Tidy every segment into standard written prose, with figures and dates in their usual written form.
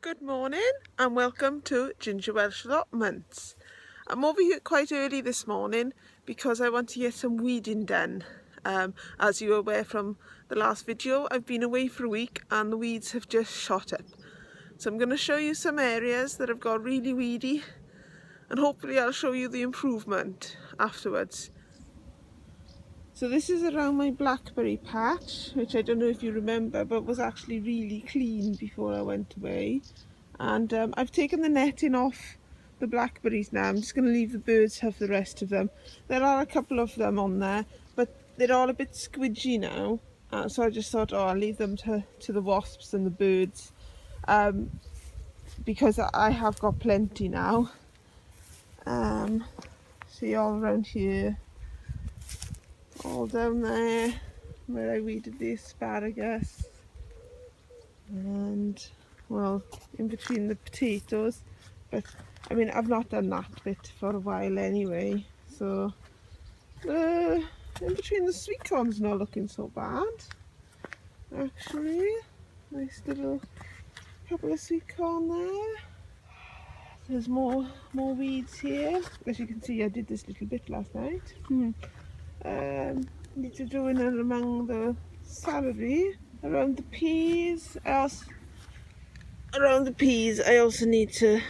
Good morning and welcome to Ginger Welsh Allotments. I'm over here quite early this morning because I want to get some weeding done. As you are aware from the last video, I've been away for a week and the weeds have just shot up. So I'm going to show you some areas that have got really weedy and hopefully I'll show you the improvement afterwards. So this is around my blackberry patch, which I don't know if you remember, but was actually really clean before I went away. And I've taken the netting off the blackberries now. I'm just going to leave the birds have the rest of them. There are a couple of them on there, but they're all a bit squidgy now. So I just thought, I'll leave them to the wasps and the birds, because I have got plenty now. See all around here, all down there where I weeded the asparagus, and well, in between the potatoes, but I mean I've not done that bit for a while anyway, so in between the sweet corn's not looking so bad actually. Nice little couple of sweet corn there. There's more weeds here. As you can see, I did this little bit last night. Need to do in and among the celery, around the peas. Around the peas I also need to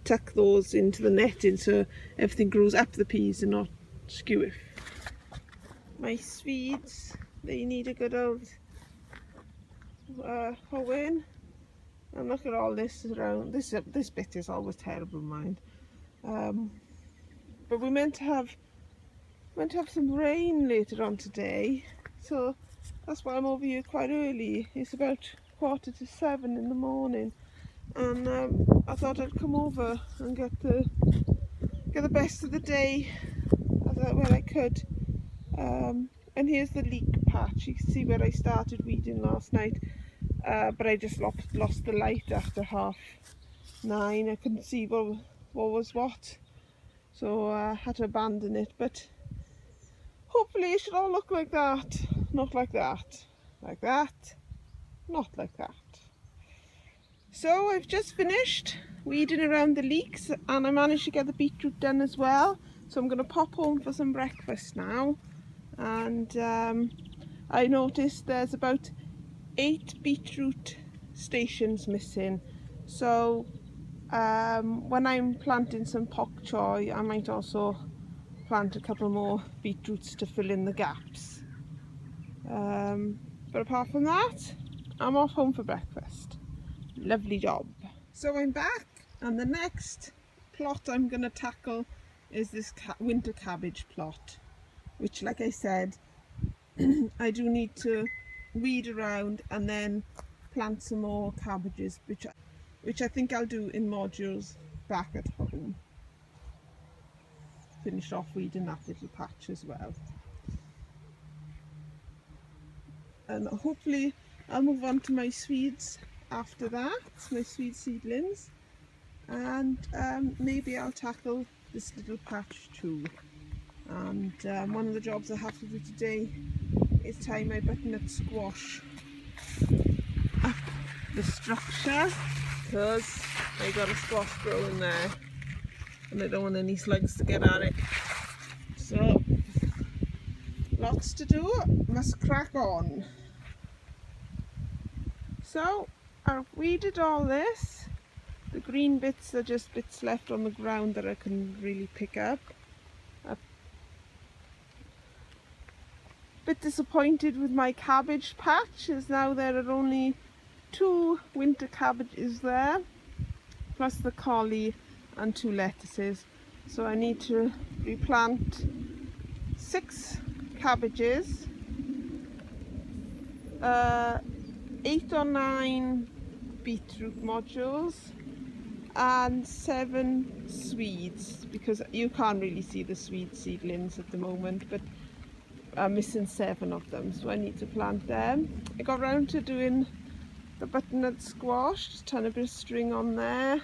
tuck those into the netting so everything grows up the peas and not skew. My Swedes, they need a good old hoeing. And look at all this around. This bit is always terrible, mind. But we're meant to have some rain later on today, so that's why I'm over here quite early. It's about 6:45 in the morning, and I thought I'd come over and get the best of the day where I could. And here's the leek patch. You can see where I started weeding last night. But I just lost the light after 9:30. I couldn't see what was what, so I had to abandon it. But hopefully it should all look like that, not like that, like that, not like that. So I've just finished weeding around the leeks and I managed to get the beetroot done as well. So I'm going to pop home for some breakfast now. And I noticed there's about 8 beetroot stations missing, so when I'm planting some pak choy I might also plant a couple more beetroots to fill in the gaps. But apart from that, I'm off home for breakfast. Lovely job. So I'm back, and the next plot I'm going to tackle is this winter cabbage plot, which, like I said, I do need to weed around and then plant some more cabbages, which I think I'll do in modules back at home. Finish off weeding that little patch as well, and hopefully I'll move on to my Swedes after that, my Swede seedlings, and maybe I'll tackle this little patch too. And one of the jobs I have to do today is tie my butternut squash up the structure, because I got a squash growing there and I don't want any slugs to get at it. So lots to do, must crack on. So I've weeded all this. The green bits are just bits left on the ground that I can really pick up. Bit disappointed with my cabbage patch, as now there are only 2 winter cabbages there, plus the collie and 2 lettuces. So I need to replant 6 cabbages, 8 or 9 beetroot modules, and 7 Swedes, because you can't really see the Swede seedlings at the moment, but I'm missing 7 of them, so I need to plant them. I got round to doing the butternut squash, just tying a bit of string on there,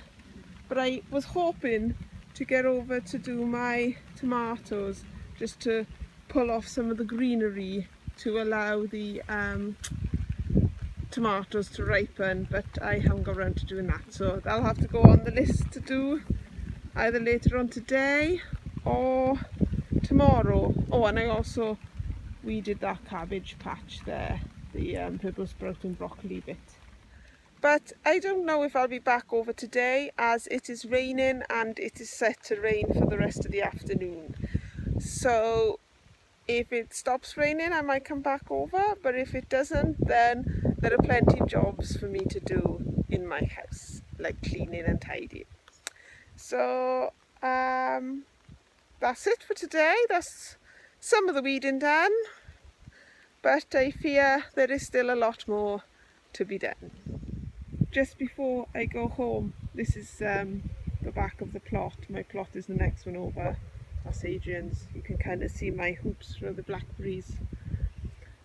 but I was hoping to get over to do my tomatoes, just to pull off some of the greenery to allow the tomatoes to ripen, but I haven't got around to doing that, so that'll have to go on the list to do either later on today or tomorrow. Oh, and I also weeded that cabbage patch there, the purple sprouting broccoli bit. But I don't know if I'll be back over today, as it is raining and it is set to rain for the rest of the afternoon. So if it stops raining, I might come back over, but if it doesn't, then there are plenty of jobs for me to do in my house, like cleaning and tidying. So that's it for today. That's some of the weeding done, but I fear there is still a lot more to be done. Just before I go home, this is the back of the plot. My plot is the next one over. That's Adrian's. You can kind of see my hoops for the blackberries.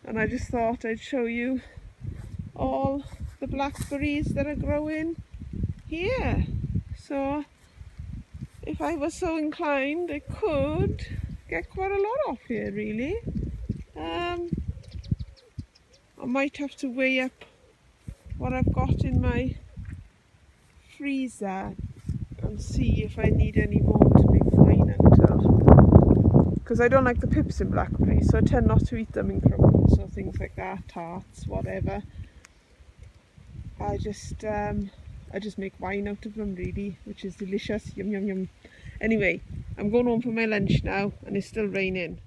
And I just thought I'd show you all the blackberries that are growing here. So if I was so inclined, I could get quite a lot off here, really. I might have to weigh up what I've got in my freezer and see if I need any more to make wine out of. Because I don't like the pips in blackberries, so I tend not to eat them in crumbles or things like that, tarts, whatever. I just make wine out of them, really, which is delicious. Yum yum yum. Anyway, I'm going home for my lunch now, and it's still raining.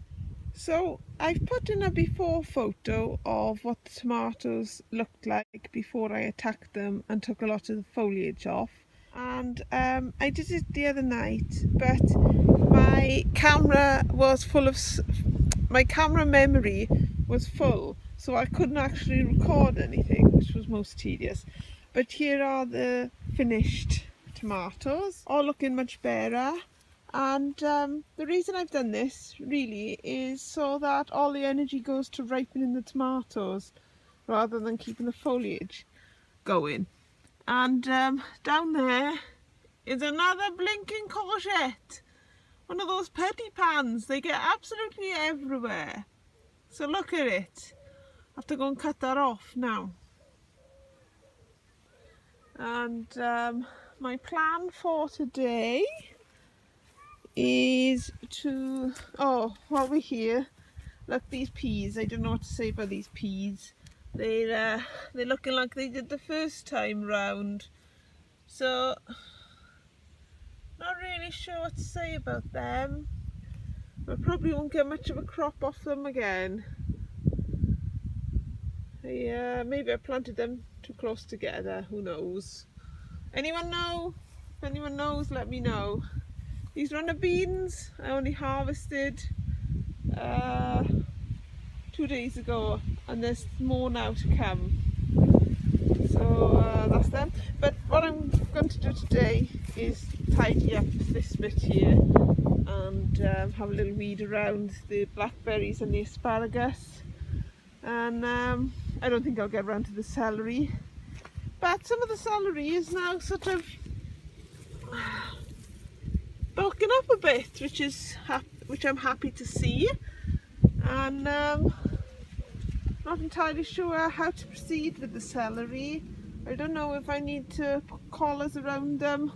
So I've put in a before photo of what the tomatoes looked like before I attacked them and took a lot of the foliage off. And I did it the other night, but my camera was full of, my camera memory was full, so I couldn't actually record anything, which was most tedious. But here are the finished tomatoes, all looking much better. And the reason I've done this really is so that all the energy goes to ripening the tomatoes rather than keeping the foliage going. And down there is another blinking courgette, one of those petty pans. They get absolutely everywhere. So look at it. I have to go and cut that off now. And my plan for today is to, while we're here, look, these peas. I don't know what to say about these peas. They're looking like they did the first time round, so not really sure what to say about them. I probably won't get much of a crop off them again. Maybe I planted them too close together, who knows. Anyone know? If anyone knows, let me know. These runner beans I only harvested 2 days ago, and there's more now to come. So that's them. But what I'm going to do today is tidy up this bit here and have a little weed around the blackberries and the asparagus. And I don't think I'll get around to the celery. But some of the celery is now sort of bulking up a bit, which I'm happy to see, and not entirely sure how to proceed with the celery. I don't know if I need to put collars around them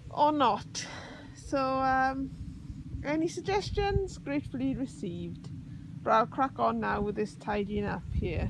or not. So any suggestions, gratefully received. But I'll crack on now with this tidying up here.